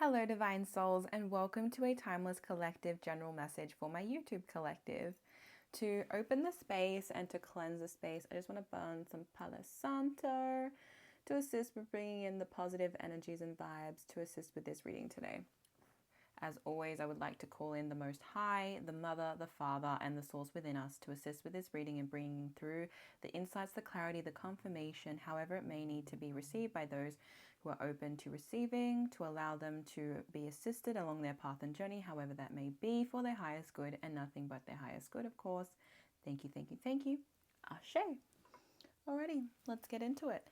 Hello, Divine Souls, and welcome to a Timeless Collective general message for my YouTube collective. To open the space and to cleanse the space, I just want to burn some Palo Santo to assist with bringing in the positive energies and vibes to assist with this reading today. As always, I would like to call in the Most High, the Mother, the Father, and the Source within us to assist with this reading and bringing through the insights, the clarity, the confirmation, however it may need to be received by those who are open to receiving, to allow them to be assisted along their path and journey, however that may be, for their highest good and nothing but their highest good, of course. Thank you, thank you, thank you. Ashe. Alrighty, let's get into it.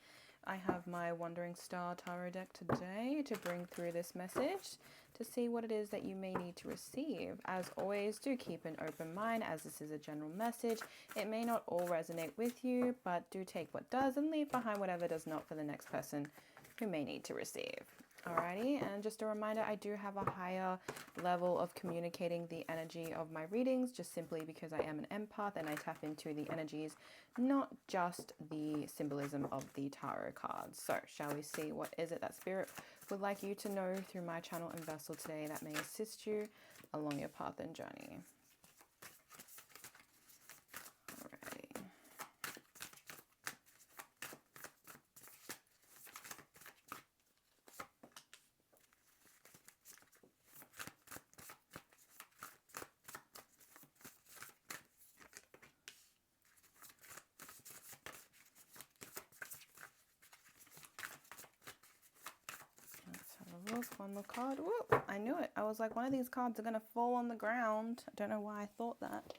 I have my Wandering Star Tarot deck today to bring through this message to see what it is that you may need to receive. As always, do keep an open mind as this is a general message. It may not all resonate with you, but do take what does and leave behind whatever does not for the next person who may need to receive. Alrighty, and just a reminder, I do have a higher level of communicating the energy of my readings, just simply because I am an empath and I tap into the energies, not just the symbolism of the tarot cards. So, shall we see what is it that Spirit would like you to know through my channel and vessel today that may assist you along your path and journey? Alrighty. Let's have a look. One more card. Whoop! I knew it. I was like, one of these cards are going to fall on the ground. I don't know why I thought that.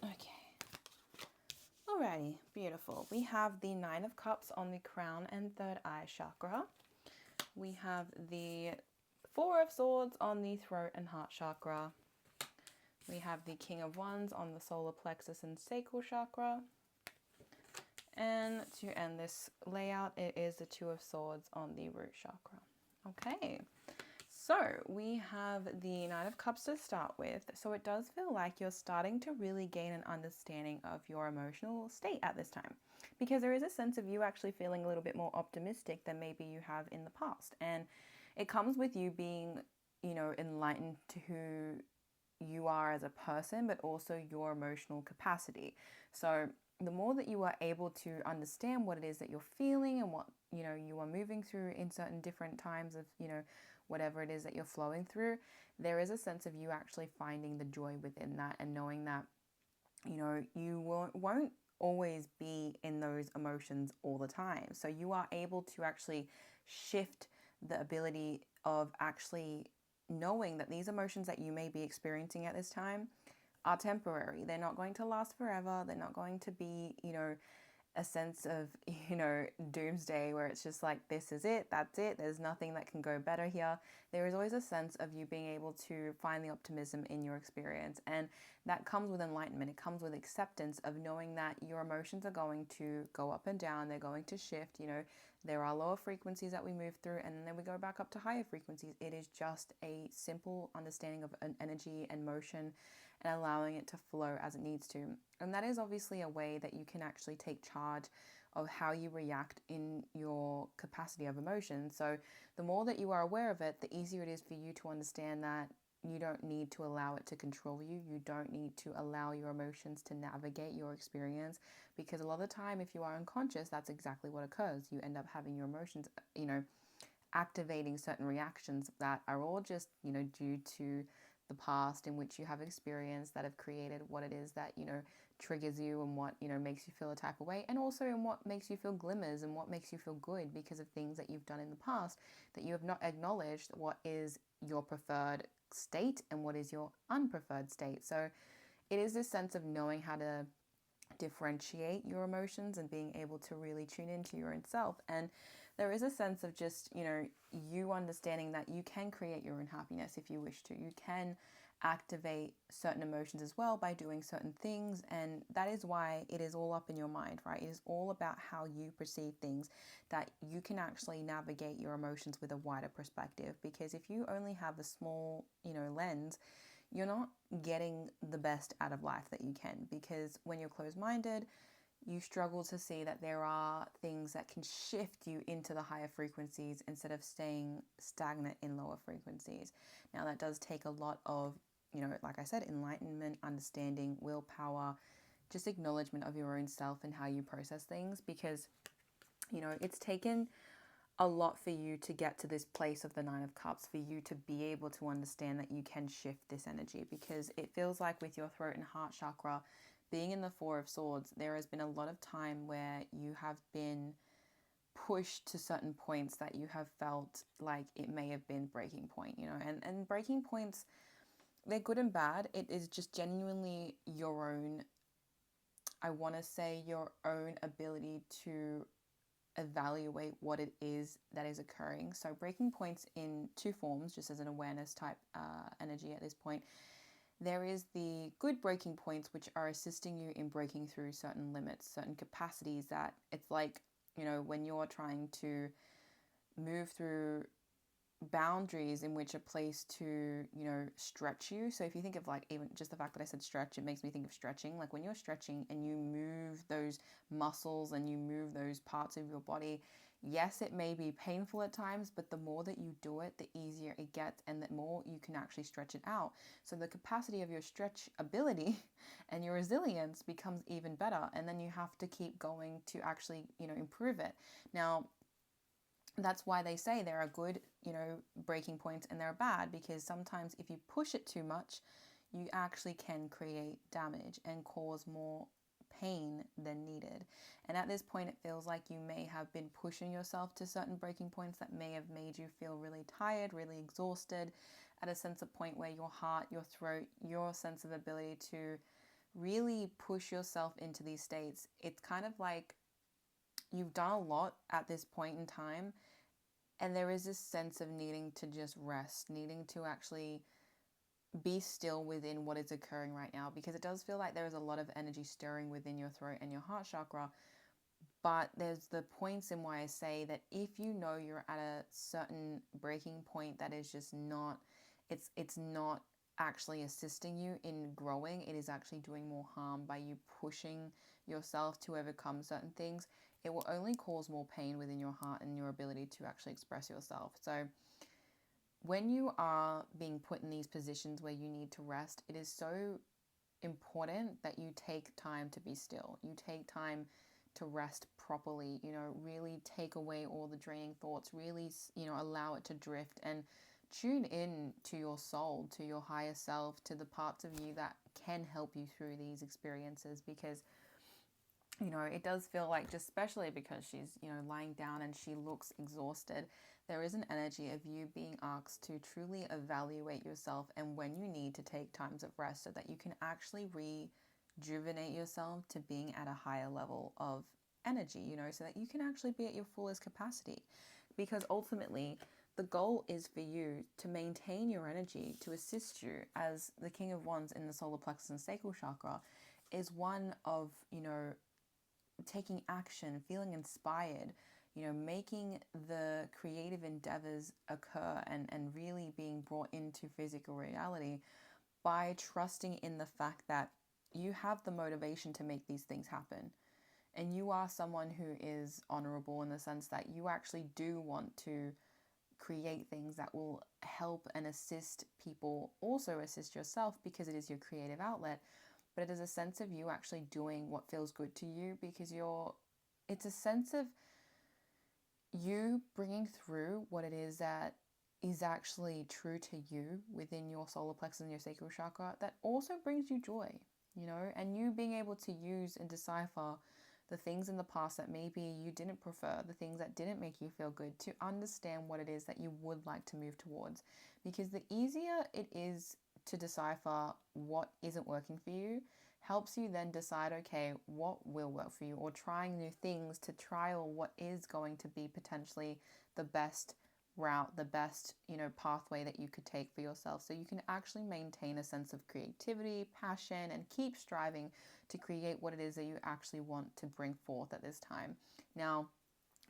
Okay. Alrighty. Beautiful. We have the Nine of Cups on the crown and third eye chakra. We have the Four of Swords on the throat and heart chakra. We have the King of Wands on the solar plexus and sacral chakra. And to end this layout, it is the Two of Swords on the root chakra. Okay, so we have the Nine of Cups to start with. So it does feel like you're starting to really gain an understanding of your emotional state at this time, because there is a sense of you actually feeling a little bit more optimistic than maybe you have in the past. And it comes with you being, enlightened to who you are as a person, but also your emotional capacity. So the more that you are able to understand what it is that you're feeling and what you are moving through in certain different times of whatever it is that you're flowing through, there is a sense of you actually finding the joy within that and knowing that you won't always be in those emotions all the time. So you are able to actually shift the ability of actually knowing that these emotions that you may be experiencing at this time are temporary. They're not going to last forever. They're not going to be, a sense of, doomsday where it's just like, this is it, that's it, there's nothing that can go better here. There is always a sense of you being able to find the optimism in your experience. And that comes with enlightenment. It comes with acceptance of knowing that your emotions are going to go up and down. They're going to shift. There are lower frequencies that we move through and then we go back up to higher frequencies. It is just a simple understanding of an energy and motion and allowing it to flow as it needs to. And that is obviously a way that you can actually take charge of how you react in your capacity of emotion. So the more that you are aware of it, the easier it is for you to understand that you don't need to allow it to control you. You don't need to allow your emotions to navigate your experience, because a lot of the time, if you are unconscious, that's exactly what occurs. You end up having your emotions, activating certain reactions that are all just, due to the past in which you have experienced that have created what it is that, triggers you and what, makes you feel a type of way, and also in what makes you feel glimmers and what makes you feel good because of things that you've done in the past that you have not acknowledged what is your preferred state and what is your unpreferred state. So it is this sense of knowing how to differentiate your emotions and being able to really tune into your own self. And there is a sense of just, you understanding that you can create your own happiness if you wish to. You can activate certain emotions as well by doing certain things. And that is why it is all up in your mind, right? It is all about how you perceive things, that you can actually navigate your emotions with a wider perspective. Because if you only have a small, lens, you're not getting the best out of life that you can, because when you're closed-minded, you struggle to see that there are things that can shift you into the higher frequencies instead of staying stagnant in lower frequencies. Now, that does take a lot of, like I said, enlightenment, understanding, willpower, just acknowledgement of your own self and how you process things, because, it's taken a lot for you to get to this place of the Nine of Cups, for you to be able to understand that you can shift this energy, because it feels like with your throat and heart chakra being in the Four of Swords, there has been a lot of time where you have been pushed to certain points that you have felt like it may have been breaking point, and breaking points, they're good and bad. It is just genuinely your own, I want to say, your own ability to evaluate what it is that is occurring. So breaking points in two forms, just as an awareness type energy at this point. There is the good breaking points, which are assisting you in breaking through certain limits, certain capacities, that it's like, when you're trying to move through boundaries in which are placed to, stretch you. So if you think of like even just the fact that I said stretch, it makes me think of stretching. Like when you're stretching and you move those muscles and you move those parts of your body, yes, it may be painful at times, but the more that you do it, the easier it gets and the more you can actually stretch it out. So the capacity of your stretch ability and your resilience becomes even better. And then you have to keep going to actually, improve it. Now, that's why they say there are good, breaking points and there are bad, because sometimes if you push it too much, you actually can create damage and cause more pain than needed. And at this point, it feels like you may have been pushing yourself to certain breaking points that may have made you feel really tired, really exhausted, at a sense of point where your heart, your throat, your sense of ability to really push yourself into these states, it's kind of like you've done a lot at this point in time, and there is this sense of needing to just rest, needing to actually be still within what is occurring right now, because it does feel like there is a lot of energy stirring within your throat and your heart chakra. But there's the points in why I say that if you know you're at a certain breaking point that is just not, it's not actually assisting you in growing, it is actually doing more harm by you pushing yourself to overcome certain things, it will only cause more pain within your heart and your ability to actually express yourself. So when you are being put in these positions where you need to rest, it is so important that you take time to be still. You take time to rest properly, really take away all the draining thoughts, really, allow it to drift and tune in to your soul, to your higher self, to the parts of you that can help you through these experiences, because it does feel like, just especially because she's, lying down and she looks exhausted, there is an energy of you being asked to truly evaluate yourself and when you need to take times of rest so that you can actually rejuvenate yourself to being at a higher level of energy, so that you can actually be at your fullest capacity. Because ultimately, the goal is for you to maintain your energy, to assist you as the King of Wands in the solar plexus and sacral chakra is one of, taking action, feeling inspired, making the creative endeavors occur and really being brought into physical reality by trusting in the fact that you have the motivation to make these things happen. And you are someone who is honorable in the sense that you actually do want to create things that will help and assist people, also assist yourself, because it is your creative outlet. But it is a sense of you actually doing what feels good to you, because it's a sense of you bringing through what it is that is actually true to you within your solar plexus and your sacral chakra that also brings you joy, and you being able to use and decipher the things in the past that maybe you didn't prefer, the things that didn't make you feel good, to understand what it is that you would like to move towards. Because the easier it is to decipher what isn't working for you, helps you then decide, okay, what will work for you, or trying new things to trial what is going to be potentially the best route, the best, pathway that you could take for yourself, so you can actually maintain a sense of creativity, passion, and keep striving to create what it is that you actually want to bring forth at this time. Now,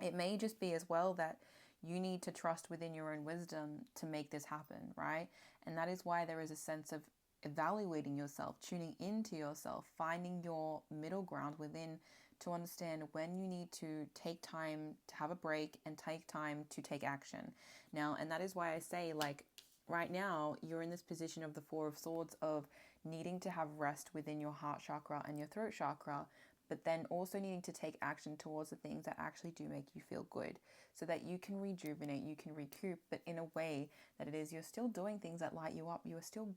it may just be as well that you need to trust within your own wisdom to make this happen, right? And that is why there is a sense of evaluating yourself, tuning into yourself, finding your middle ground within to understand when you need to take time to have a break and take time to take action. Now, and that is why I say, like, right now, you're in this position of the Four of Swords of needing to have rest within your heart chakra and your throat chakra, but then also needing to take action towards the things that actually do make you feel good so that you can rejuvenate, you can recoup, but in a way that it is you're still doing things that light you up. You are still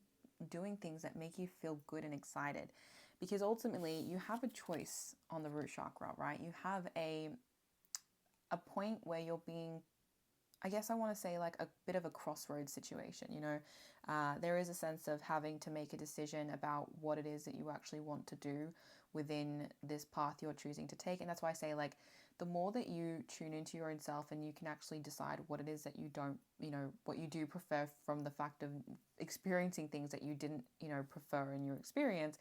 doing things that make you feel good and excited, because ultimately you have a choice on the root chakra, right? You have a point where you're being, I guess I want to say, like a bit of a crossroads situation, there is a sense of having to make a decision about what it is that you actually want to do within this path you're choosing to take. And that's why I say, like, the more that you tune into your own self and you can actually decide what it is that you don't, what you do prefer from the fact of experiencing things that you didn't, prefer in your experience,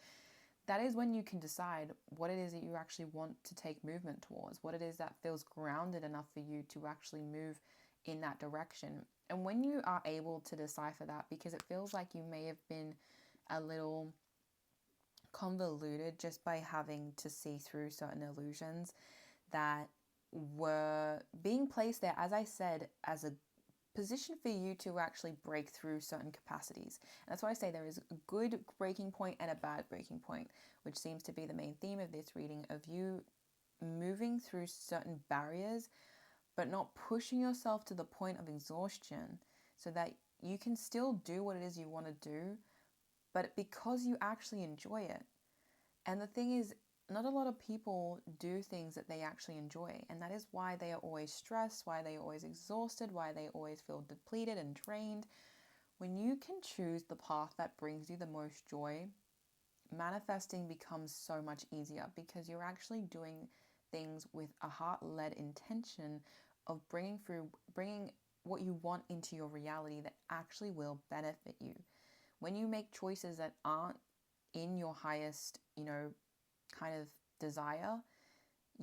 that is when you can decide what it is that you actually want to take movement towards, what it is that feels grounded enough for you to actually move in that direction. And when you are able to decipher that, because it feels like you may have been a little convoluted just by having to see through certain illusions that were being placed there, as I said, as a position for you to actually break through certain capacities. And that's why I say there is a good breaking point and a bad breaking point, which seems to be the main theme of this reading, of you moving through certain barriers but not pushing yourself to the point of exhaustion, so that you can still do what it is you want to do, but because you actually enjoy it. And the thing is, not a lot of people do things that they actually enjoy, and that is why they are always stressed, why they are always exhausted, why they always feel depleted and drained. When you can choose the path that brings you the most joy, manifesting becomes so much easier, because you're actually doing things with a heart-led intention of bringing what you want into your reality that actually will benefit you. When you make choices that aren't in your highest, kind of desire,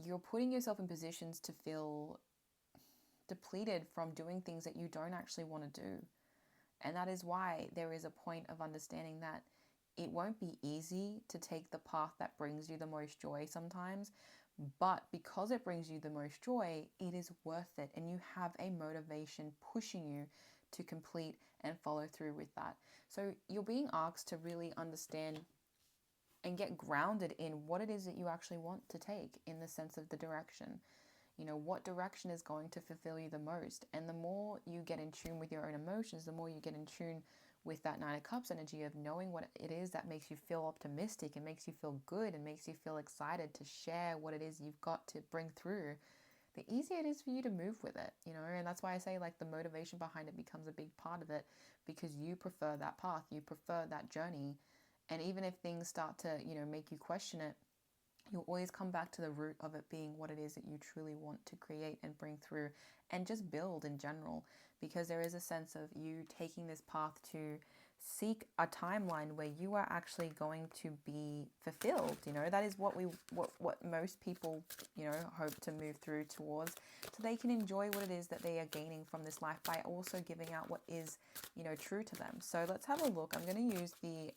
you're putting yourself in positions to feel depleted from doing things that you don't actually want to do. And that is why there is a point of understanding that it won't be easy to take the path that brings you the most joy sometimes, but because it brings you the most joy, it is worth it, and you have a motivation pushing you to complete and follow through with that. So you're being asked to really understand and get grounded in what it is that you actually want to take, in the sense of the direction. What direction is going to fulfill you the most. And the more you get in tune with your own emotions, the more you get in tune with that Nine of Cups energy of knowing what it is that makes you feel optimistic and makes you feel good and makes you feel excited to share what it is you've got to bring through, the easier it is for you to move with it, and that's why I say, like, the motivation behind it becomes a big part of it, because you prefer that path, you prefer that journey. And even if things start to, make you question it, you'll always come back to the root of it being what it is that you truly want to create and bring through and just build in general, because there is a sense of you taking this path to seek a timeline where you are actually going to be fulfilled. That is what most people, hope to move through towards, so they can enjoy what it is that they are gaining from this life by also giving out what is, true to them. So let's have a look. I'm going to use the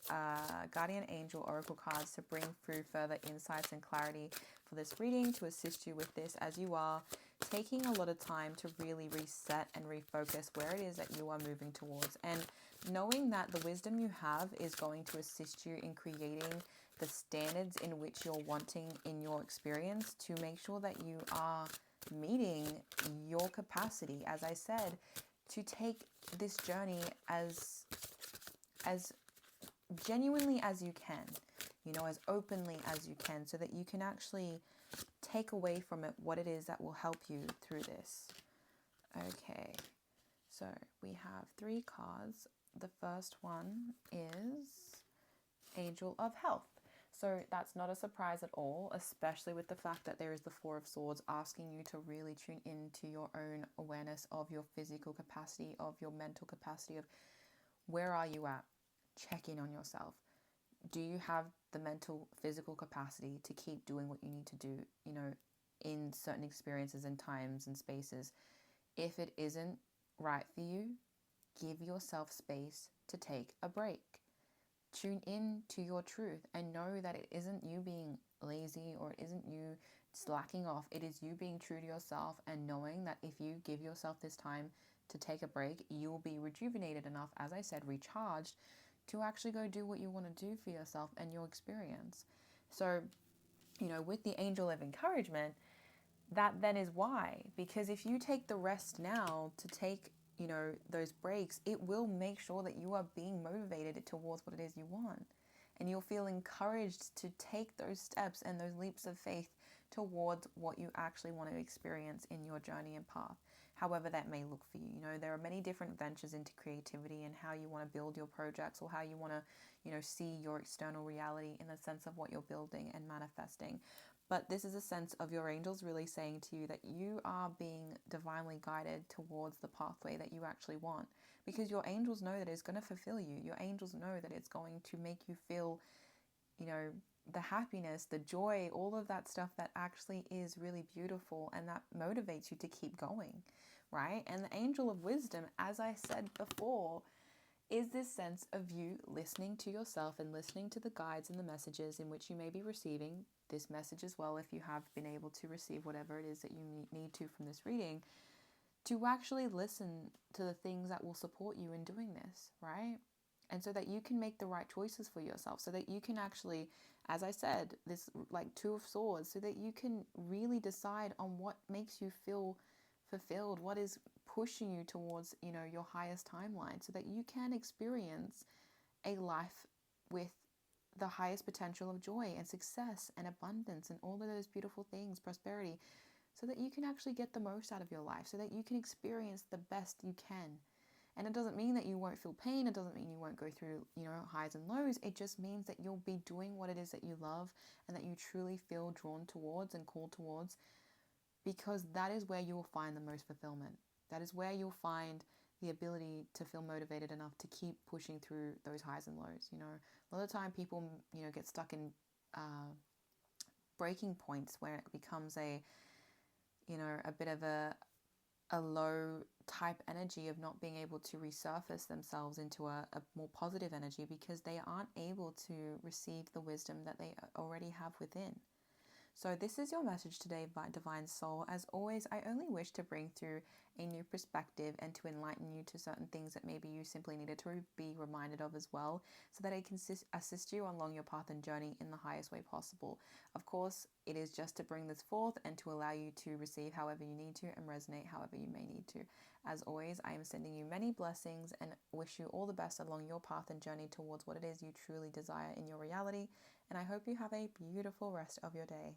Guardian Angel Oracle cards to bring through further insights and clarity for this reading, to assist you with this as you are taking a lot of time to really reset and refocus where it is that you are moving towards, and knowing that the wisdom you have is going to assist you in creating the standards in which you're wanting in your experience, to make sure that you are meeting your capacity, as I said, to take this journey as genuinely as you can, as openly as you can, so that you can actually take away from it what it is that will help you through this. Okay, so we have 3 cards. The first one is Angel of Health. So that's not a surprise at all, especially with the fact that there is the Four of Swords asking you to really tune into your own awareness of your physical capacity, of your mental capacity, of where are you at? Check in on yourself. Do you have the mental, physical capacity to keep doing what you need to do, in certain experiences and times and spaces? If it isn't right for you, give yourself space to take a break. Tune in to your truth and know that it isn't you being lazy, or it isn't you slacking off. It is you being true to yourself and knowing that if you give yourself this time to take a break, you will be rejuvenated enough, as I said, recharged, to actually go do what you want to do for yourself and your experience. So, with the angel of encouragement, that then is why. Because if you take the rest now to take, those breaks, it will make sure that you are being motivated towards what it is you want. And you'll feel encouraged to take those steps and those leaps of faith towards what you actually want to experience in your journey and path, however that may look for you. There are many different ventures into creativity and how you want to build your projects, or how you want to, see your external reality in the sense of what you're building and manifesting. But this is a sense of your angels really saying to you that you are being divinely guided towards the pathway that you actually want. Because your angels know that it's going to fulfill you. Your angels know that it's going to make you feel, the happiness, the joy, all of that stuff that actually is really beautiful and that motivates you to keep going, right? And the angel of wisdom, as I said before, is this sense of you listening to yourself and listening to the guides and the messages in which you may be receiving this message as well, if you have been able to receive whatever it is that you need to from this reading, to actually listen to the things that will support you in doing this, right? And so that you can make the right choices for yourself, so that you can actually, as I said, this like Two of Swords, so that you can really decide on what makes you feel fulfilled, what is pushing you towards, your highest timeline, so that you can experience a life with the highest potential of joy and success and abundance and all of those beautiful things, prosperity, so that you can actually get the most out of your life, so that you can experience the best you can. And it doesn't mean that you won't feel pain. It doesn't mean you won't go through, highs and lows. It just means that you'll be doing what it is that you love and that you truly feel drawn towards and called towards, because that is where you will find the most fulfillment. That is where you'll find the ability to feel motivated enough to keep pushing through those highs and lows. A lot of time people, get stuck in breaking points where it becomes a bit of a low type energy of not being able to resurface themselves into a more positive energy, because they aren't able to receive the wisdom that they already have within. So this is your message today, Divine Soul. As always, I only wish to bring through a new perspective and to enlighten you to certain things that maybe you simply needed to be reminded of as well, so that I can assist you along your path and journey in the highest way possible. Of course, it is just to bring this forth and to allow you to receive however you need to and resonate however you may need to. As always, I am sending you many blessings and wish you all the best along your path and journey towards what it is you truly desire in your reality. And I hope you have a beautiful rest of your day.